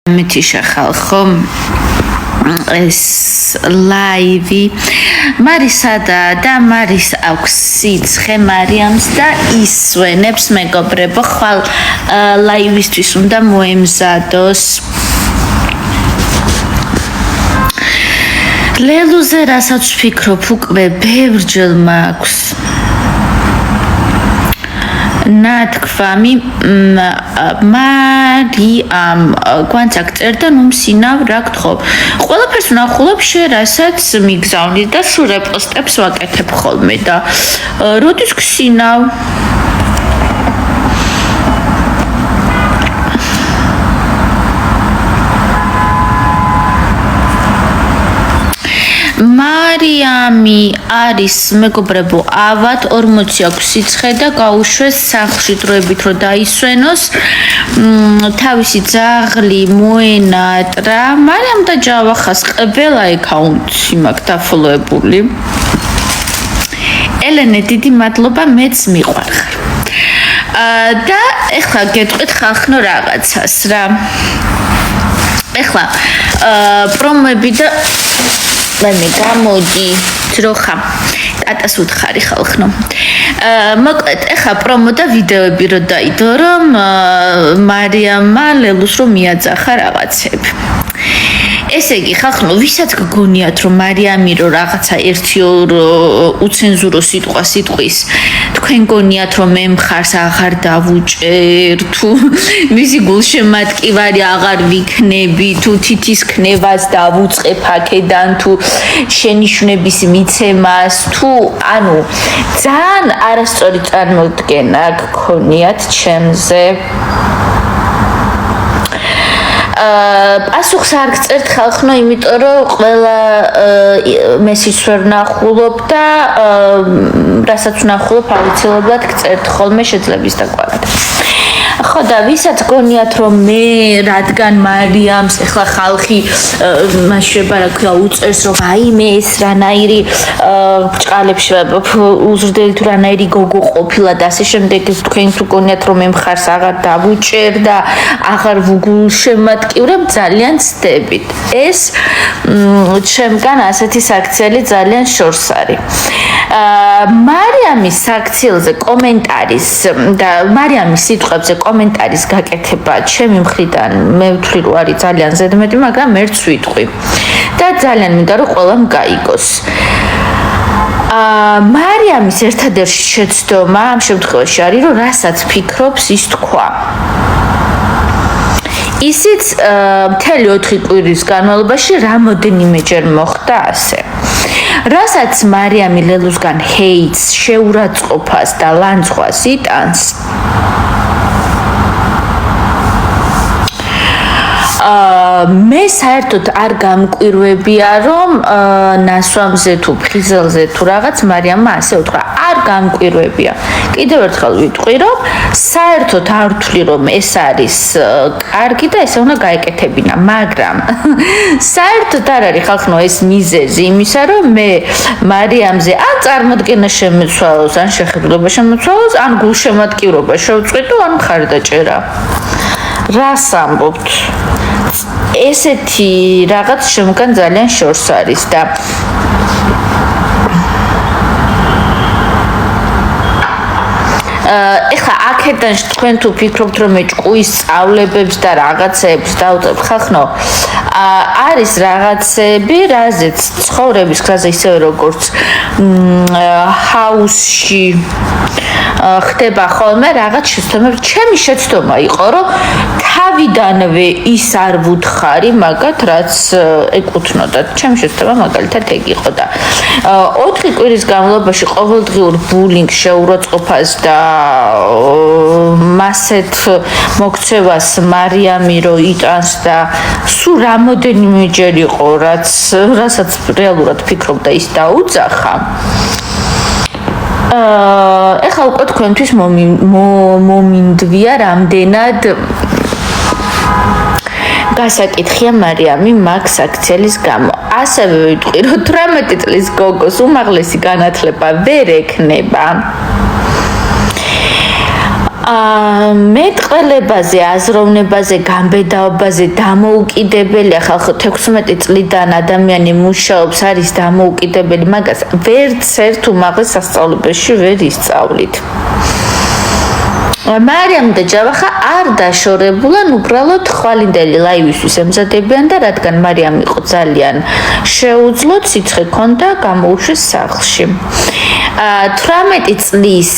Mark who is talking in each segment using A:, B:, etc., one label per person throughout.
A: მეთიშა ხალხო ეს ლაივი მარისა და მარის აქვს სიცხე მარიამს და ისვენებს მეგობრებო ხვალ ლაივისთვის უნდა მოემზადოს ლელუზე რასაც ვფიქრობ უკვე ბევრჯერ მაქვს ნათქვამი მარიამ გვანცაკ წერდა ნუ მსინავ რა გთხოვ ყველაფერს ვნახულობ შე რასაც მიგზავნი და სულ რეპოსტებს ვაკეთებ ხოლმე და როდის გსინავ მარიამი არის მეგობრებო ავად 46 სიცხე და გაუშვეს სახლში დროებით რომ დაისვენოს თავისი ძაღლი მოენატრა მარიამ და ჯავახას ყველა აკაუნტი მაქვს დაფოლოებული ელენე დიდი მადლობა მეც მიყვარხარ და ეხლა გეტყვით ხალხნო რაღაცას რა ეხლა პრომოები და მე გამოდი ძროხა ტატას უთხარი ხალხნო მოკლედ ეხა პრომო და ვიდეოები რო დაიდო რომ მარიამმა ლელუს რომ მიაძახა რაღაცები ესე იგი ხალხნო ვისაც გგონიათ რომ მარიამი რო რაღაცა 1-2 უცენზურო სიტყვის თქვენ გონიათ რომ მე მხარს აღარ დავუჭერ თუ მისი გულშემატკივარი აღარ ვიქნები თუ თითის ქნევას დავუწყებ აქედან თუ შენიშვნების მიცემას თუ ანუ ძალიან არასწორი წარმოდგენა გქონიათ ჩემზე პასუხს არ გწერთ ხალხნო იმიტომ რომ ყველა მესიჯს ვერ ვნახულობ და რასაც ვნახულობ აუცილებლად გწერთ ხოლმე შეძლების დაკვანად ხო და ვისაც გონიათ რომ მე რადგან მარიამს ახლა ხალხი მასშება რა ქვია უწერს რომ აი მე ეს რანაირი ბჭყალებში უზრდელი თუ რანაირი გოგო ყოფილა და ასე შემდეგ თქვენ თუ გონიათ რომ მე მხარს აღარ დავუჭერ და აღარ ვუგულშემატკივრებ ძალიან ცდებით ეს ჩემგან ასეთი საქციელი ძალიან შორს არის მარიამის საქციელზე კომენტარის და მარიამის სიტყვებზე კომენტარის გაკეთება ჩემი მხრიდან მე ვთვლი რომ არის ძალიან ზედმეტი მაგრამ ერთს ვიტყვი და ძალიან მინდა რომ ყველამ გაიგოს მარიამის ერთადერთი შეცდომა ამ შემთხვევაში არის რომ რასაც ფიქრობს ის თქვა ისიც მთელი 4 კვირის განმავლობაში რამოდენიმეჯერ მოხდა ასე რასაც მარიამი ლელუსგან ჰეიტს შეურაცხყოფას და ლანძღვას იტანს მე საერთოდ არ გამკვირვებია რომ ნასვამზე თუ ფხიზელზე თუ რაღაც მარიამმა ასე უთხრა არ გამკვირვებია კიდევ ერთხელ ვიტყვი რომ საერთოდ არ ვთვლი რომ ეს არის კარგი და ესე უნდა გაეკეთებინა მაგრამ საერთოდ არ არის ხალხნო ეს მიზეზი იმისა რომ მე მარიამზე ან წარმოდგენა შემეცვალოს ან შეხედულება შემეცვალოს ან გულშემატკივრობა შევწყვიტო ან მხარდაჭერა რას ამბობთ ესეთი რაღაც შემგან ძალიან შორს არის და ეხლა აქედან თქვენ თუ ფიქრობთ რომ მე ჭკუის სწავლებებს და რაღაცებს დავწებ ხალხნო არის რაღაცები რაზეც ცხოვრების გზაზე ისევე როგორც ჰაუსში ხდება ხოლმე რაღაც შეცდომები ჩემი შეცდომა იყო რომ თავიდანვე ის არ ვუთხარი მაგათ რაც ეკუთვნოდა ჩემი შეცდომა მაგალითად ეგ იყო და 4 კვირის განმავლობაში ყოველდღიურ ბულინგს შეურაცხყოფას და მასეთ მოქცევას მარიამი რო იტანს და სულ რამოდენიმეჯერ იყო რასაც რეალურად ფიქრობდა ის დაუძახა ეხლა უკვე თქვენთვის მომინდვია რამდენად გასაკითხია მარიამი მაგ საქციელის გამო. ასევე ვიტყვი, რომ 18 წლის გოგოს უმაღლესი განათლება ვერ ექნება. მეტყველებაზე, აზროვნებაზე, გამბედაობაზე დამოუკიდებელი ხალხი 16 წლიდან ადამიანი მუშაობს, არის დამოუკიდებელი, მაგას ვერც ერთ უმაღლეს სასწავლებელში ვერ ისწავლით. მარიამ და ჯავახა არ დაშორებულან უბრალოდ ხვალინდელი ლაივისთვის ემზადებიან და რადგან მარიამ იყო ძალიან შეუძლო, ციცხე ჰქონდა, გამოუშვეს სახლში. 18 წლის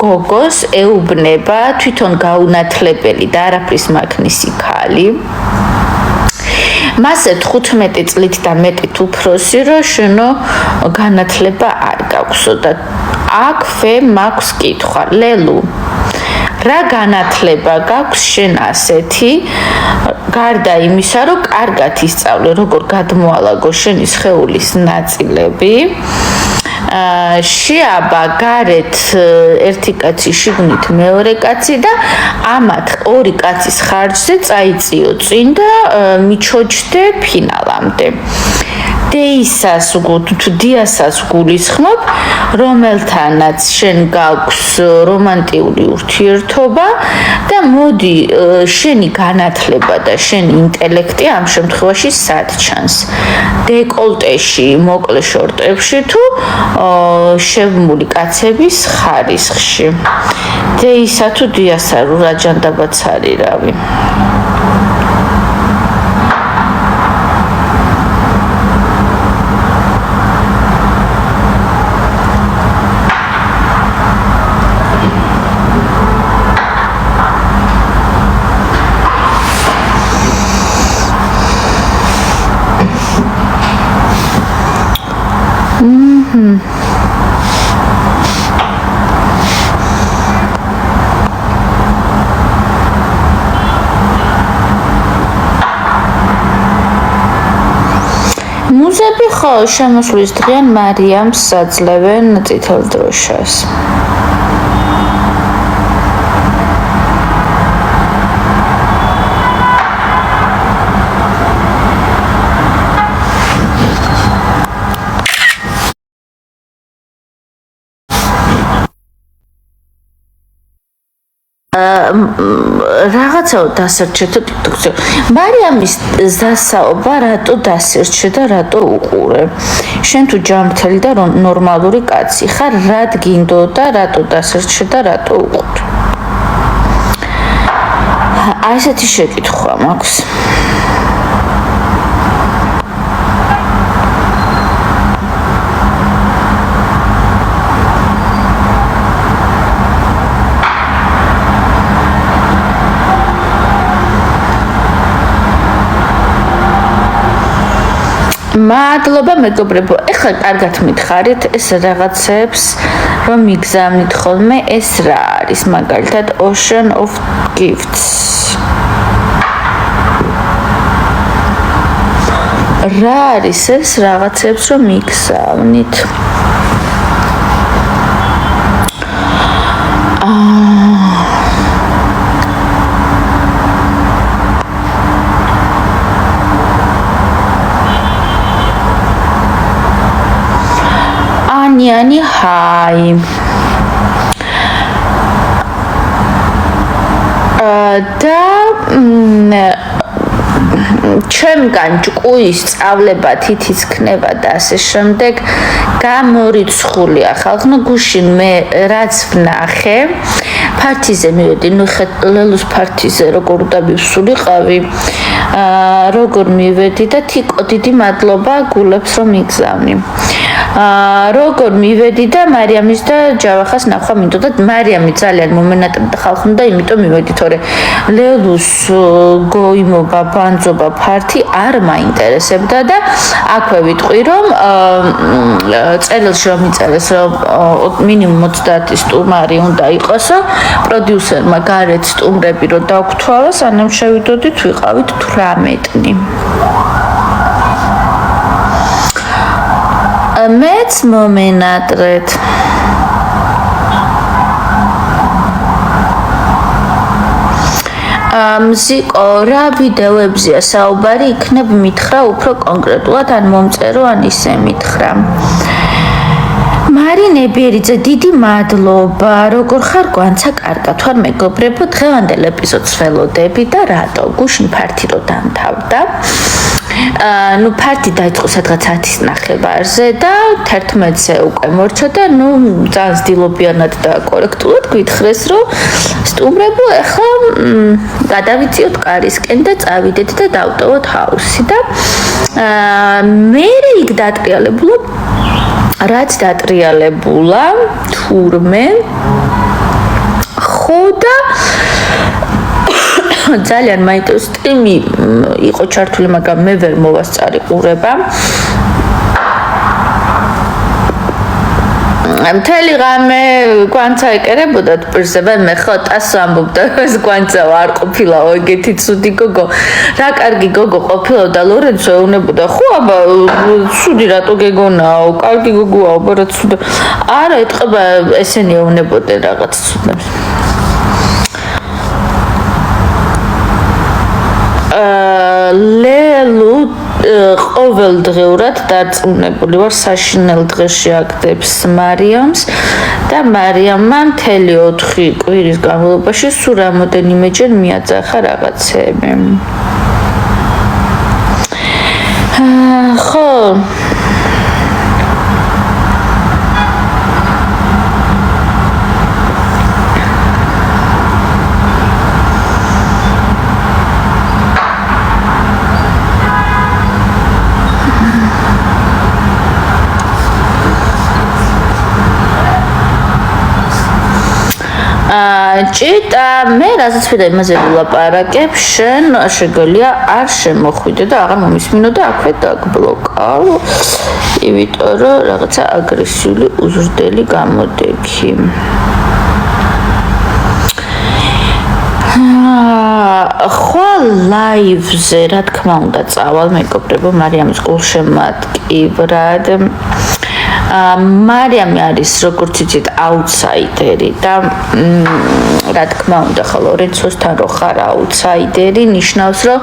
A: გოგოს ეუბნება თვითონ გაუნათლებელი და არაფრის მაქნისი ქალი. მასე 15 წლით და მეტით უფროსი, რომ შენო განათლება არ გაქვსო და აქვე მაქვს კითხვა, ლელუ, რა განათლება გაქვს შენ ასეთი, გარდა იმისა, რომ კარგად ისწავლე, როგორ გადმოალაგო შენი სხეულის ნაწილები, შეაბა გარეთ ერთი კაცი, შიგნით მეორე კაცი და ამათ ორი კაცის ხარჯზე წაიწიო წინ და მიჩოჯდე ფინალამდე. დიასას გულისხმობ, რომელთანაც შენ გაქვს რომანტიული ურთიერთობა და მოდი შენი განათლება და შენი ინტელექტი ამ შემთხვევაში სად ჩანს? დეკოლტეში, მოკლე შორტებში თუ შევმული კაცების ხარისხში. დეისა თუ დიასა რა ჯანდაბაც არის რავი. მუზები ხო შემოსვლის დღიან მარიამს აძლევენ წითელ დროშას. რაღაცაო დასერჩეთო TikTok-ზე. მარიამის დასაობა რატო დასერჩე და რატო უყურე? შენ თუ ჯანმრთელი და ნორმალური კაცი ხარ, რად გინდო და რატო დასერჩე და რატო უყურე? ასეთი შეკითხვა მაქვს. მადლობა მეგობრებო, ეხლა კარგად მითხარით ეს რაღაცებს რომ მიგზავნით ხოლმე, ეს რა არის მაგალითად Ocean of Gifts. რა არის ეს რაღაცებს რომ მიგზავნით? Ani hi. ჩემგან ჭკუის სწავლება თითის ქნება და ასე შემდეგ გამორიცხულია ხალხო გუშინ მე რაც ვნახე ფართიზე მივედი ნუ ლელუს ფართიზე როგორ დავიფსულიყავი როგორ მივედი და თიკო დიდი მადლობა გულებს რომ მიგზავნი როგორ მივედი და მარიამის და ჯავახას ნახვა მინდოდა მარიამი ძალიან მომენატრდა ხალხნდა იმიტომ მივედი თორე ლელუს გოიმობა ბანძობა ფართი არ მაინტერესებდა და აქვე ვიტყვი რომ წერილში რომ მიწერეს რომ მინიმუმ 30 სტუმარი უნდა იყოსო პროდიუსერმა გარეთ სტუმრები რომ დაგთვალა სანამ შევიდოდით ვიყავით 18-ნი მეც მომენატრეთ მზიკო რა ვიდეოებზია საუბარი იქნებ მითხრა უფრო კონკრეტულად ან მომწერო ან ისე მითხრა მარინებერიძე, დიდი მადლობა. როგორ ხარ, გვანცა კარგად ვარ, მეგობრებო. დღევანდელ ეპიზოდს ველოდები და რატო? გუშინ ფართი რო დამთავრდა. ნუ ფართი დაიწყო სადღაც 10:30-ზე და 11-ზე უკვე მორჩა და ნუ ძალიან ძილობიანად და კორექტულად გითხრეს, რომ სტუმრებო, ახლა გადავიწიოთ კარისკენ და წავიდეთ და დავტოვოთ ჰაუსი და მე იქ დატრიალებულა რაც დატრიალებულა თურმე ხო და ძალიან მაინტერესო სტრიმი იყო ჩართული, მაგრამ მე ვერ მოვასწარი ყურება. მთელი ღამე გვანცა ეკერებოდა ტპირსება, მე ხო ტასო ამბობდა, ეს გვანცა არ ყოფილაო ეგეთი ცუდი გოგო. რა კარგი გოგო ყოფილაო ლორენცო ეუნებოდა, ხო აბა ცუდი რატო გეგონაო, კარგი გოგოა, აბა რა ცუდი. არა, ეთყობა ესენი ეუნებოდნენ რაღაც ცუდებს. ლელუ ყოველდღიურად დარწმუნებული ვარ საშინელ დღეში აკდებს მარიამს და მარიამმა მთელი 4 კვირის განმავლობაში სულ რამოდენიმეჯერ მიაძახა რაღაცეები. ხო ჭიტა მე რასაც ვიდა იმაზე ვილაპარაკებ, შენ შეგელია არ შემოხვიდე და აღარ მომისმინო და აქვე დაგბლოკავ, იმიტომ რომ რაღაცა აგრესიული უზრდელი გამოდექი. ხვალ ლაივზე რა თქმა უნდა წავალ, მეგობრებო, მარიამის გულშემატკივრად. მარიამი არის როგორც იცით აუთსაიდერი და რა თქმა უნდა ხო ლორენცოსთან რო ხარ აუთსაიდერი ნიშნავს რომ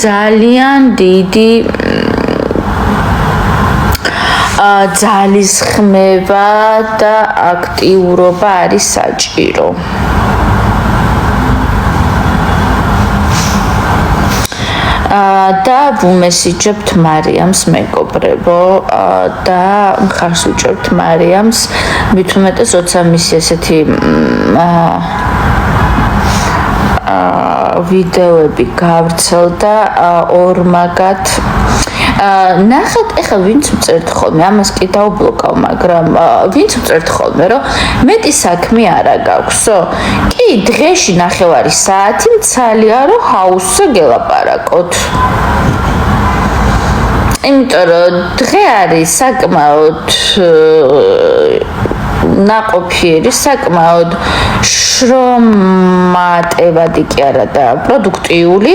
A: ძალიან დიდი ძალისხმევა და აქტიურობა არის საჭირო. და ვუმესიჯებთ მარიამს, მეგობრებო, და მხარს უჭერთ მარიამს, მით უმეტეს როცა მისი ესეთი ვიდეოები გავრცელდა ორმაგად. ნახეთ, ეხლა ვინც მწერთ ხოლმე, ამას კი დავბლოკავ, მაგრამ ვინც მწერთ ხოლმე, რომ მეტი საქმე არა გაქვსო? კი, დღეში 9 საათი მცალია, რომ ჰაუსზე გელაპარაკოთ. იმიტომ რომ დღე არის საკმაოდ ნაყოფიერი, საკმაოდ შრომატევადი კი არა და პროდუქტიული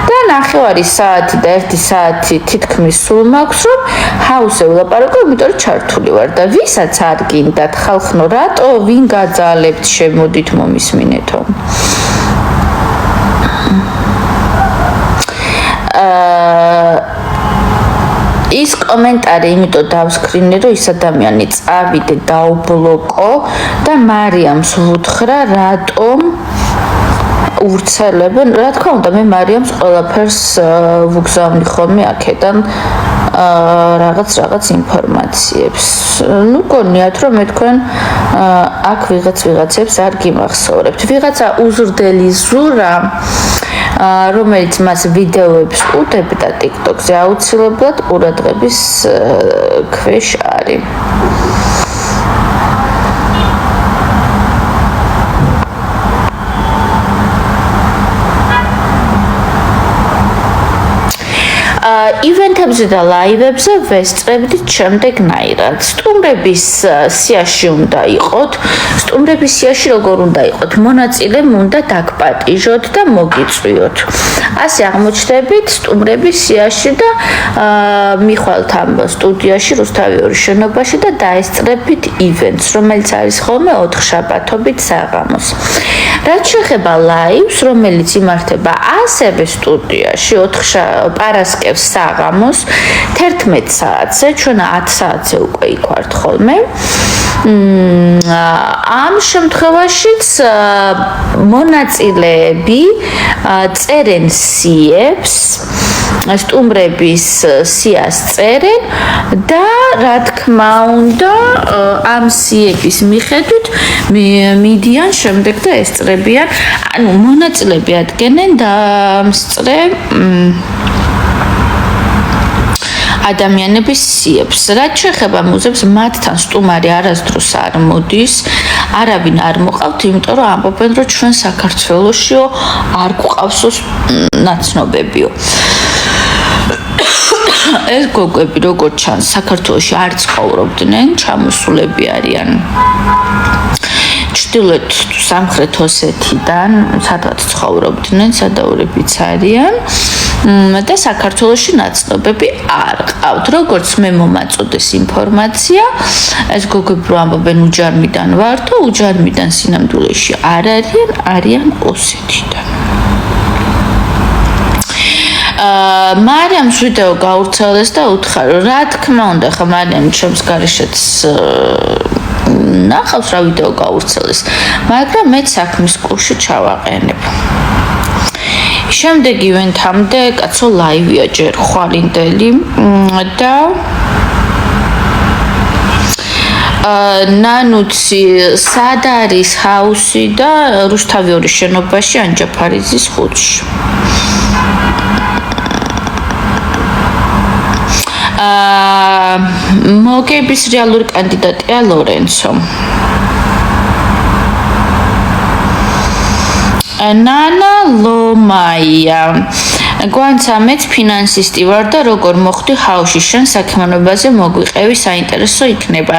A: და 9 საათი და 1 საათი თითქმის სულ მაქვს, რომ ჰაუსზე ვილაპარაკო, იმიტომ რომ ჩართული ვარ და ვისაც არ გინდათ ხალხნო, რატო ვინ გაძალებთ, შემოდით მომისმინეთო. ის კომენტარი იმიტომ დავსკრინე, რომ ის ადამიანი წავიდე დაუბლოკო და მარიამს ვუთხრა, რატომ ურცელებენ. რა თქმა უნდა, მე მარიამს ყველაფერს ვუგზავნი ხოლმე აქედან რაღაც ინფორმაციებს. ნუ გონიათ, რომ მე თქვენ აქ ვიღაცებს არ გიმახსოვრებთ. ვიღაცა უზრდელი ზურა რომელიც მას ვიდეოებს უდევდა TikTok-ზე აუცილებლად ყურადღების ქვეშ არის. ივენთებზე და ლაივებზე ვესწრებდით შემდეგნაირად. სტუმრების სიაში უნდა იყოთ. სტუმრების სიაში როგორ უნდა იყოთ? მონაწილემ უნდა დაგპატიჟოთ და მოგიწვიოთ. ასე აღმოჩნდებით სტუმრების სიაში და მიხვალთ ამ სტუდიაში რუსთავიორის შენობაში და დაესწრებით ივენთს, რომელიც არის ხოლმე 4 შაბათობით საღამოს. რაც შეეხება ლაივს, რომელიც იმართება ასევე სტუდიაში 4 პარასკევს საღამოს საღამოს 11 საათზე, ჩვენ 10 საათზე უკვე იქ ვართ ხოლმე. ამ შემთხვევაშიც მონაწილეები წერენ სიებს, სტუმრების სიას წერენ და რა თქმა უნდა ამ სიების მიხედვით მიდიან შემდეგ და ესწრებიან, ანუ მონაწილეები ადგენენ დამსწრე ადამიანების სიებს. რაც შეეხება მუზეებს, მათთან სტუმარი არასდროს არ მოდის, არავინ არ მოყავთ, იმიტომ რომ ამბობენ, რომ ჩვენ საქართველოშიო არ გვყავსო ნაცნობებიო. ეს გოგოები როგორც ჩანს, საქართველოში არ ცხოვრობდნენ, ჩამოსულები არიან ჩრდილოეთ სამხრეთ ოსეთიდან, სადაც ცხოვრობდნენ, სადაურებიც არიან. და საქართველოში ნაცნობები არ ყავთ. როგორც მე მომაწოდეს ინფორმაცია, ეს გოგოები ამბობენ უჯარმიდან ვარ და უჯარმიდან სინამდვილეში არ არიან ოსეთიდან. მარიამს ვიდეო გავრცელეს და უთხარო, რა თქმა უნდა, ხა მარიამ ჩემს გარეშეც ნახავს რა ვიდეო გავრცელეს, მაგრამ მე საქმის კურსში ჩავაყენებ. შემდეგ ივენთამდე კაცო ლაივია ჯერ ხვალინდელი და ნანუცი სად არის ჰაუსი და რუსთავიორის შენობაში ანჯაფარიძის ხუთში. მოგების რეალური კანდიდატია ლორენცო. ნანა ლომაია გვანცა მეც ფინანსისტი ვარ და როგორ მოხდი ჰაუსში შენ საქმიანობაზე მოგვიყევი საინტერესო იქნება.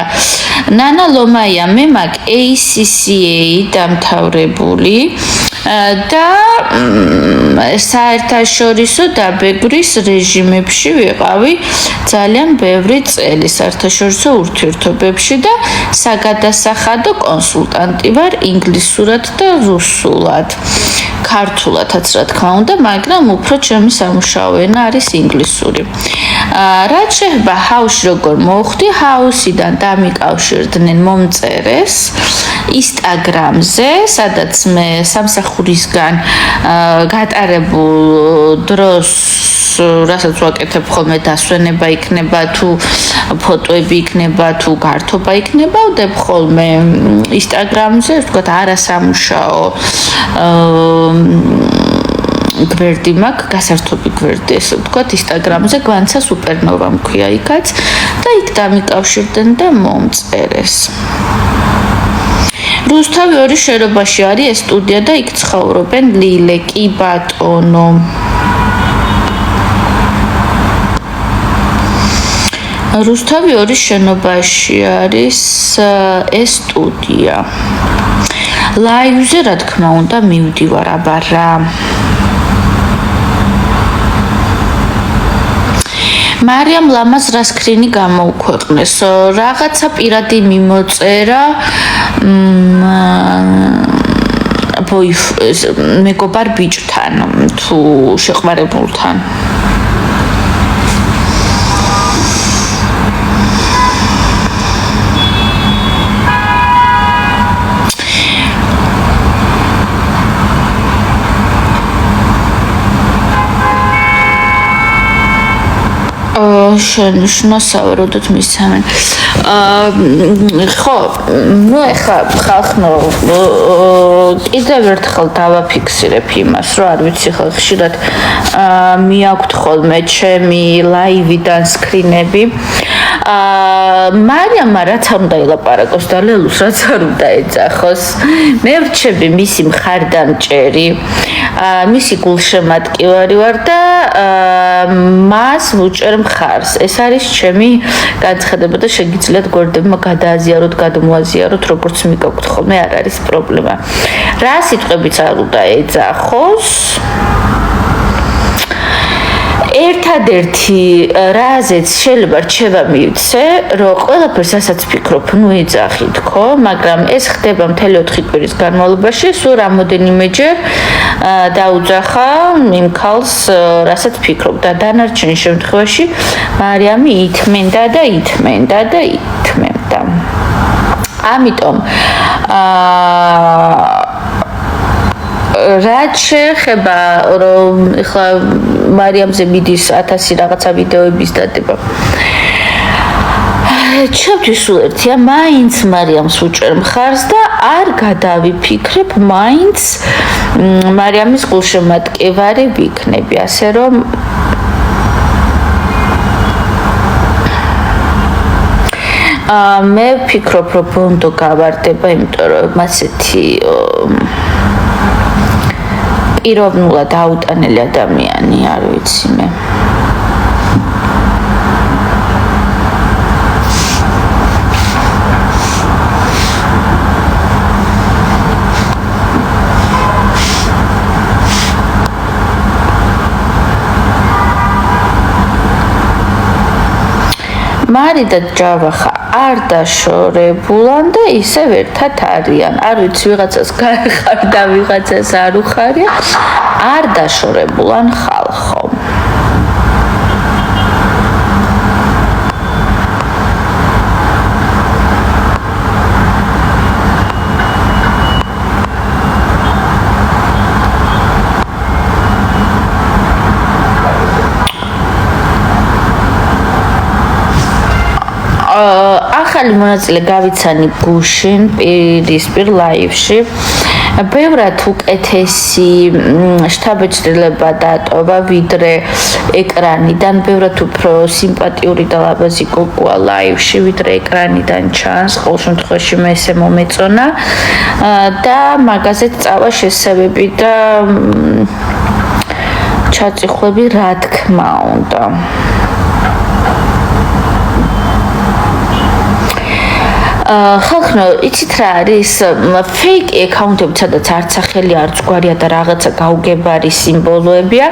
A: ნანა ლომაია მე მაგ ACCA დამთავრებული და საერთაშორისო დაბეგვრის რეჟიმებში ვიყავი ძალიან ბევრი წელი საერთაშორისო ურთიერთობებში და საგადასახადო კონსულტანტი ვარ ინგლისურად და რუსულად. ქართულადაც რა თქმა უნდა, მაგრამ უფრო ჩემი სამუშაო ენა არის ინგლისური. რაც შეეხება ჰაუსში როგორ მოხვდი, ჰაუსიდან დამიკავშირდნენ მომწერეს ინსტაგრამზე, სადაც მე სამსახურისგან გატარებულ დროს რასაც ვაკეთებ ხოლმე დასვენება იქნება თუ ფოტოები იქნება თუ გართობა იქნება, ვდებ ხოლმე ინსტაგრამზე, ვთქვათ, არასამუშაო გვერდი მაქვს, გასართობი გვერდი, ესე ვთქვათ, ინსტაგრამზე გვანცა სუპერნოვა მქვია იქაც და იქ დამიკავშირდნენ და მომწერეს. რუსთავიორის შენობაში არის ეს სტუდია და იქ ცხოვრობენ ლილე, კი ბატონო. რუსთავიორის შენობაში არის ეს სტუდია. ლაივზე რა თქმა უნდა მივდივარ, აბარა. მარიამ ლამას რა სკრინი გამოუქვეყნეს, რაღაცა პირადი მიმოწერა მეგობარ ბიჭთან თუ შეყვარებულთან. შენშნოსავეროდოთ მისცემენ. ხო, ნუ ეხა ხალხნო კიდევ ერთხელ დავაფიქსირებ იმას, რომ არ ვიცი ხალხ ხშირად მიაქვთ ხოლმე ჩემი ლაივიდან სკრინები. მარიამმა რაც არ უნდა ელაპარაკოს და ლელუს რაც არ უნდა ეძახოს. მე ვრჩები მისი მხარდამჭერი, მისი გულშემატკივარი ვარ და მას ვუჭერ მხარს. ეს არის ჩემი განცხადება და შეგიძლიათ გვერდებმა გადააზიაროთ, გადმოაზიაროთ, როგორც მიგაქვთ ხოლმე, არ არის პრობლემა. რა სიტყვებიც არ უნდა ეძახოს. ერთადერთი რაზეც შეიძლება რჩება მივცე, რომ ყველაფერს ასაც ვფიქრობ, ნუ ეძახით, ხო, მაგრამ ეს ხდება მთელი 4 კვირის განმავლობაში, სულ რამოდენიმეჯერ დაუძახა იმ ქალს, რასაც ვფიქრობ და დანარჩენ შემთხვევაში მარიამი ითმენდა და ითმენდა და ითმენდა. ამიტომ რაც შეეხება რომ ეხლა მარიამზე მიდის 1000 რაღაცა ვიდეოების დადება. ჩემთვის სულ ერთია, მაინც მარიამს უჭერ მხარს და არ გადავიფიქრებ, მაინც მარიამის გულშემატკივარი ვიქნები, ასე რომ მე ვფიქრობ, რომ ბონდო გავარდება, იმიტომ რომ ასეთი პიროვნულად აუტანელი ადამიანი არ ვიცი მე. მარი და ჯავახა არ დაშორებულან და ისევ ერთად არიან. არ ვიცი ვიღაცას გაეხარ და ვიღაცას არ უხარია. არ დაშორებულან ხალხო. ახალი მონაწილე გავიცანი გუშინ პირისპირ ლაივში. ბევრად უკეთესი შთაბეჭდილება დატოვა ვიდრე ეკრანიდან, ბევრად უფრო სიმპათიური და ლაბაზი გოგოა ლაივში ვიდრე ეკრანიდან ჩანს. ყოველ შემთხვევაში მე ესე მომეწონა და მაგაზეც წავა შესაბები და ჩაწიხვები რა თქმა უნდა. ხალხო, იცით რა არის? ფეიკ აკაუნტები, სადაც არც სახელი, არც გვარია და რაღაცა გაუგებარი სიმბოლოებია.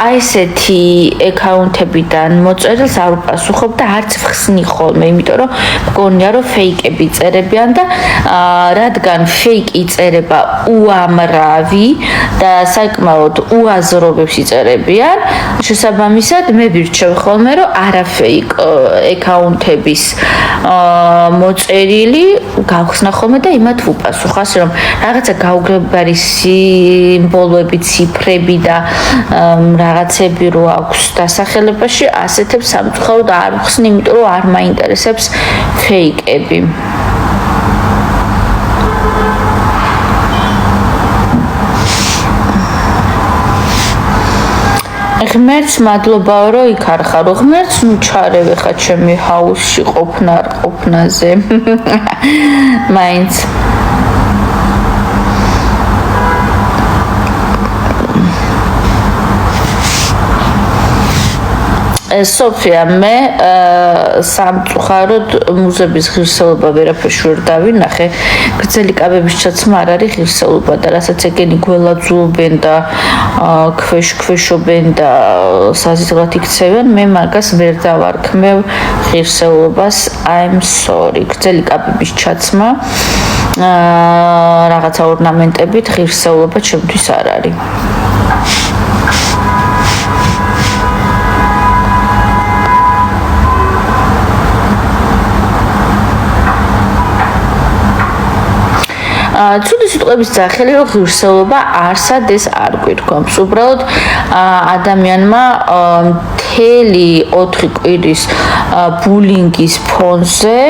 A: აი ესეთი აკაუნტებიდან მოწერილს არ უპასუხობ და არც ვხსნი ხოლმე, იმიტომ რომ მგონია რომ ფეიკები წერებიან და რადგან ფეიკი იწერება უამრავი და საკმაოდ უაზრობებს იწერებიან, შესაბამისად მე ვირჩევ ხოლმე რომ არაფეიკ აკაუნტების მოწერილი გავხსნა ხოლმე და იმათ ვუპასუხ, ასე რომ რაღაცა გაუგებარი სიმბოლოები, ციფრები და რაღაცები რო აქვს დასახელებაში, ასეთებს სამწუხაროდ არ ვხსნი, იმიტომ რომ არ მაინტერესებს ფეიკები. ღმერთს მადლობაო რომ იქ არ ხარო. ღმერთს ნუ ჩარევ ხა ჩემი ჰაუსში ყოფნა არ ყოფნაზე. მაინც სოფია, მე სამწუხაროდ მუზების ღირსეულობა ვერაფერში ვერ დავინახე. გრძელი კაბების ჩაცმა არ არის ღირსეულობა და რასაც ეგენი გველაძულობენ და ქვეშობენ და საზღვრად იქცევენ, მე მაგას ვერ დავარქმევ ღირსეულობას. I'm sorry. გრძელი კაბების ჩაცმა რაღაცა ორნამენტებით ღირსეულობა ჩემთვის არ არის. ცუდი სიტყვების სახელი რომ ღირსეულობა არსად ეს არ გვირგვამს. უბრალოდ ადამიანმა მთელი 4 კვირის ბულინგის ფონზე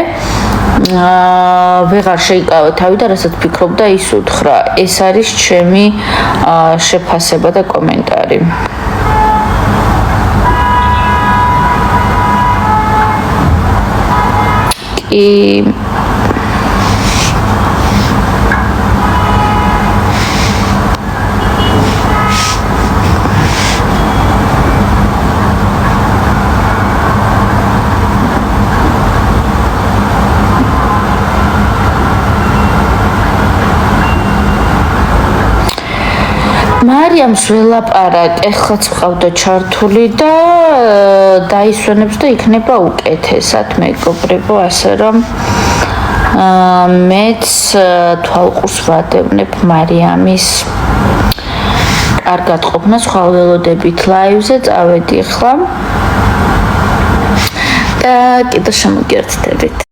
A: ვეღარ შეიკავა თავი და რასაც ფიქრობდა ის უთხრა. ეს არის ჩემი შეფასება და კომენტარი. კი მარიამს ველაპარაკ, ეხლაც ვყავდა ჩართული და დაისვენებს და იქნება უკეთესად, მეგობრებო, ასე რომ მეც თვალყურს ვადევნებ მარიამის კარგად ყოფნა, სხვა ველოდებით ლაივზე წავედი ახლა და კიდევ შემოგიერთდებით.